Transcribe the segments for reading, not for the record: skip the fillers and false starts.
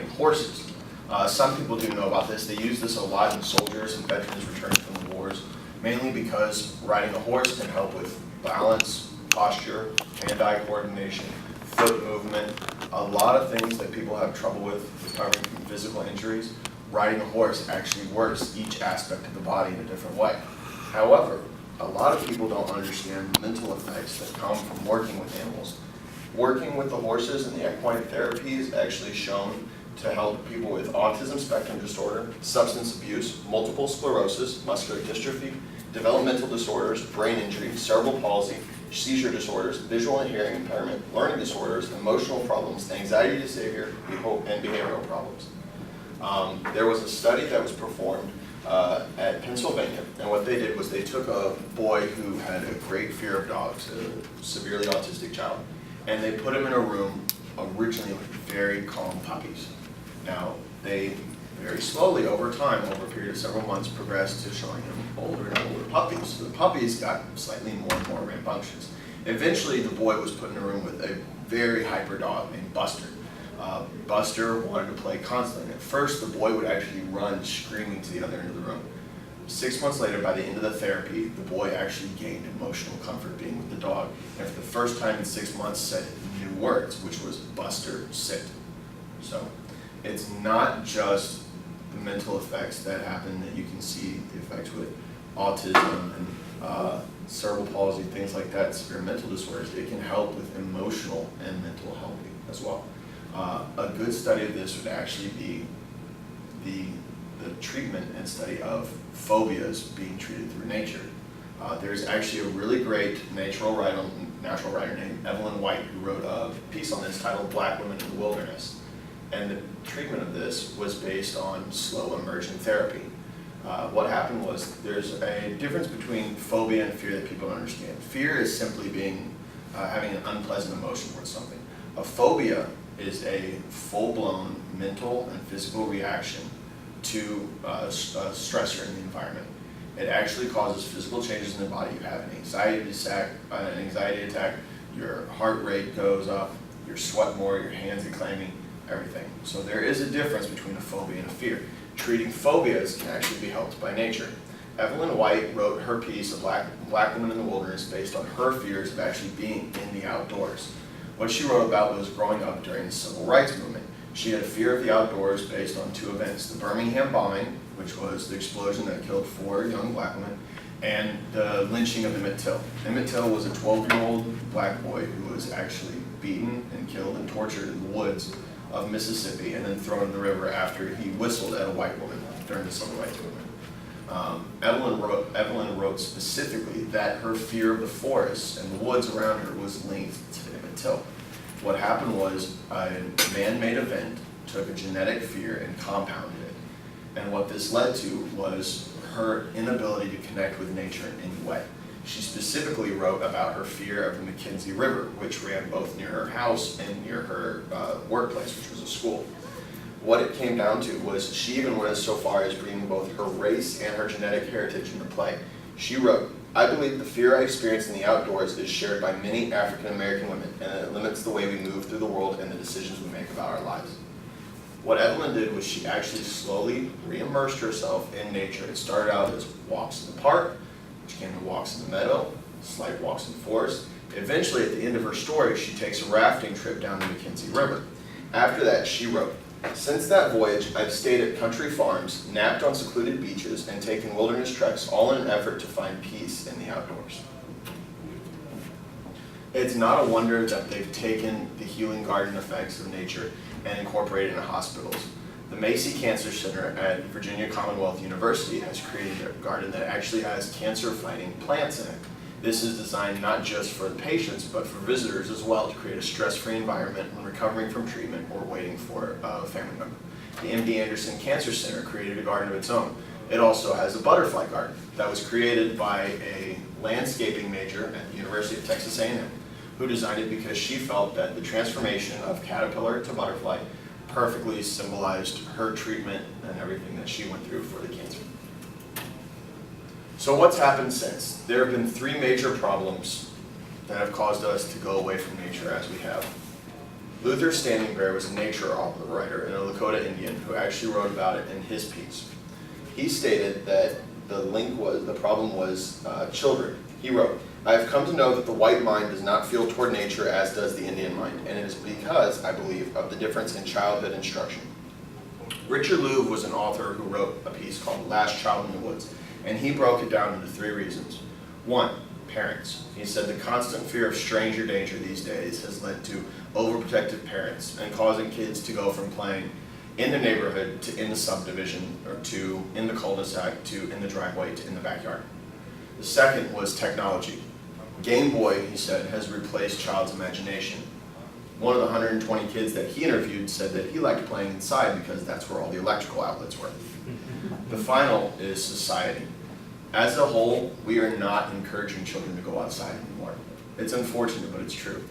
riding horses. Some people do know about this. They use this a lot in soldiers and veterans returning from the wars, mainly because riding a horse can help with balance, posture, hand-eye coordination, foot movement, a lot of things that people have trouble with recovering from physical injuries. Riding a horse actually works each aspect of the body in a different way. However, a lot of people don't understand the mental effects that come from working with animals. Working with the horses and the equine therapy is actually shown to help people with autism spectrum disorder, substance abuse, multiple sclerosis, muscular dystrophy, developmental disorders, brain injury, cerebral palsy, seizure disorders, visual and hearing impairment, learning disorders, emotional problems, anxiety disorder, and behavioral problems. There was a study that was performed at Pennsylvania, and what they did was they took a boy who had a great fear of dogs, a severely autistic child, and they put him in a room originally with very calm puppies. Now, they very slowly over time, over a period of several months, progressed to showing him older and older puppies. So the puppies got slightly more and more rambunctious. Eventually, the boy was put in a room with a very hyper dog named Buster. Buster wanted to play constantly. At first, the boy would actually run screaming to the other end of the room. 6 months later, by the end of the therapy, the boy actually gained emotional comfort being with the dog, and for the first time in 6 months said new words, which was Buster, sit. So it's not just the mental effects that happen that you can see the effects with autism and cerebral palsy, things like that, severe mental disorders. It can help with emotional and mental health as well. A good study of this would actually be the treatment and study of phobias being treated through nature. There's actually a really great natural writer named Evelyn White who wrote a piece on this titled Black Women in the Wilderness. And the treatment of this was based on slow immersion therapy. What happened was there's a difference between phobia and fear that people don't understand. Fear is simply having an unpleasant emotion towards something. A phobia is a full-blown mental and physical reaction to a stressor in the environment. It actually causes physical changes in the body. You have an anxiety attack, your heart rate goes up, you sweat more, your hands are clammy, everything. So there is a difference between a phobia and a fear. Treating phobias can actually be helped by nature. Evelyn White wrote her piece, A Black Woman in the Wilderness, based on her fears of actually being in the outdoors. What she wrote about was growing up during the civil rights movement. She had a fear of the outdoors based on two events: the Birmingham bombing, which was the explosion that killed 4 young black women, and the lynching of Emmett Till. Emmett Till was a 12-year-old black boy who was actually beaten and killed and tortured in the woods of Mississippi and then thrown in the river after he whistled at a white woman during the civil rights movement. Evelyn wrote specifically that her fear of the forests and the woods around her was linked to Emmett Till. What happened was a man-made event took a genetic fear and compounded it. And what this led to was her inability to connect with nature in any way. She specifically wrote about her fear of the Mackenzie River, which ran both near her house and near her workplace, which was a school. What it came down to was she even went so far as bringing both her race and her genetic heritage into play. She wrote, "I believe the fear I experience in the outdoors is shared by many African American women, and it limits the way we move through the world and the decisions we make about our lives." What Evelyn did was she actually slowly re-immersed herself in nature. It started out as walks in the park, which came to walks in the meadow, slight walks in the forest. Eventually, at the end of her story, she takes a rafting trip down the Mackenzie River. After that, she wrote, "Since that voyage, I've stayed at country farms, napped on secluded beaches, and taken wilderness treks, all in an effort to find peace in the outdoors." It's not a wonder that they've taken the healing garden effects of nature and incorporated into hospitals. The Macy Cancer Center at Virginia Commonwealth University has created a garden that actually has cancer-fighting plants in it. This is designed not just for the patients, but for visitors as well, to create a stress-free environment when recovering from treatment or waiting for a family member. The MD Anderson Cancer Center created a garden of its own. It also has a butterfly garden that was created by a landscaping major at the University of Texas A&M, who designed it because she felt that the transformation of caterpillar to butterfly perfectly symbolized her treatment and everything that she went through for the cancer. So what's happened since? There have been 3 major problems that have caused us to go away from nature as we have. Luther Standing Bear was a nature writer and a Lakota Indian who actually wrote about it in his piece. He stated that the problem was children. He wrote, "I have come to know that the white mind does not feel toward nature as does the Indian mind, and it is because, I believe, of the difference in childhood instruction." Richard Louv was an author who wrote a piece called Last Child in the Woods, and he broke it down into 3 reasons. 1, parents. He said the constant fear of stranger danger these days has led to overprotective parents and causing kids to go from playing in the neighborhood to in the subdivision, or to in the cul-de-sac, to in the driveway, to in the backyard. The second was technology. Game Boy, he said, has replaced child's imagination. One of the 120 kids that he interviewed said that he liked playing inside because that's where all the electrical outlets were. The final is society. As a whole, we are not encouraging children to go outside anymore. It's unfortunate, but it's true.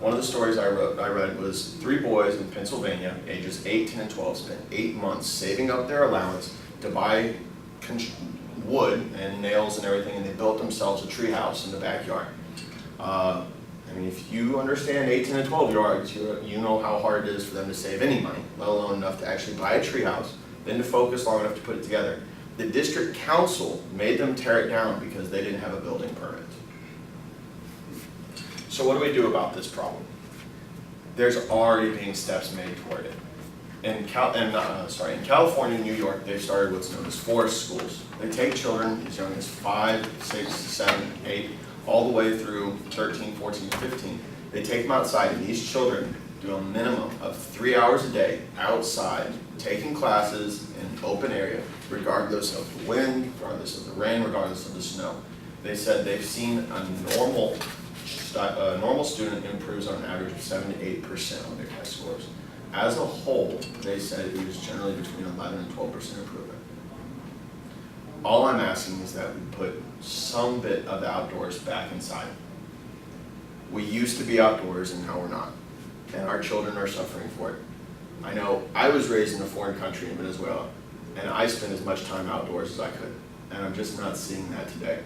One of the stories I read was 3 boys in Pennsylvania, ages 8, 10, and 12, spent 8 months saving up their allowance to buy wood and nails and everything, and they built themselves a tree house in the backyard. I mean, if you understand 8, 10, and 12-year-olds, you know how hard it is for them to save any money, let alone enough to actually buy a tree house, then to focus long enough to put it together. The district council made them tear it down because they didn't have a building permit. So what do we do about this problem? There's already being steps made toward it. In California and New York, they've started what's known as forest schools. They take children as young as 5, 6, 7, 8, all the way through 13, 14, 15. They take them outside, and these children do a minimum of 3 hours a day outside, taking classes in an open area, regardless of the wind, regardless of the rain, regardless of the snow. They said they've seen a normal student improves on an average of 7 to 8% on their test scores. As a whole, they said it was generally between 11 and 12% improvement. All I'm asking is that we put some bit of the outdoors back inside. We used to be outdoors and now we're not. And our children are suffering for it. I know I was raised in a foreign country in Venezuela, and I spent as much time outdoors as I could. And I'm just not seeing that today.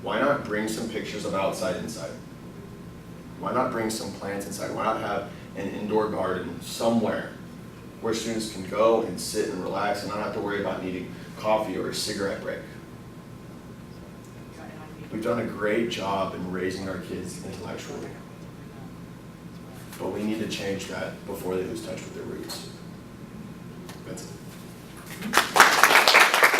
Why not bring some pictures of outside inside? Why not bring some plants inside? Why not have an indoor garden somewhere where students can go and sit and relax and not have to worry about needing coffee or a cigarette break? We've done a great job in raising our kids intellectually, but we need to change that before they lose touch with their roots. That's it.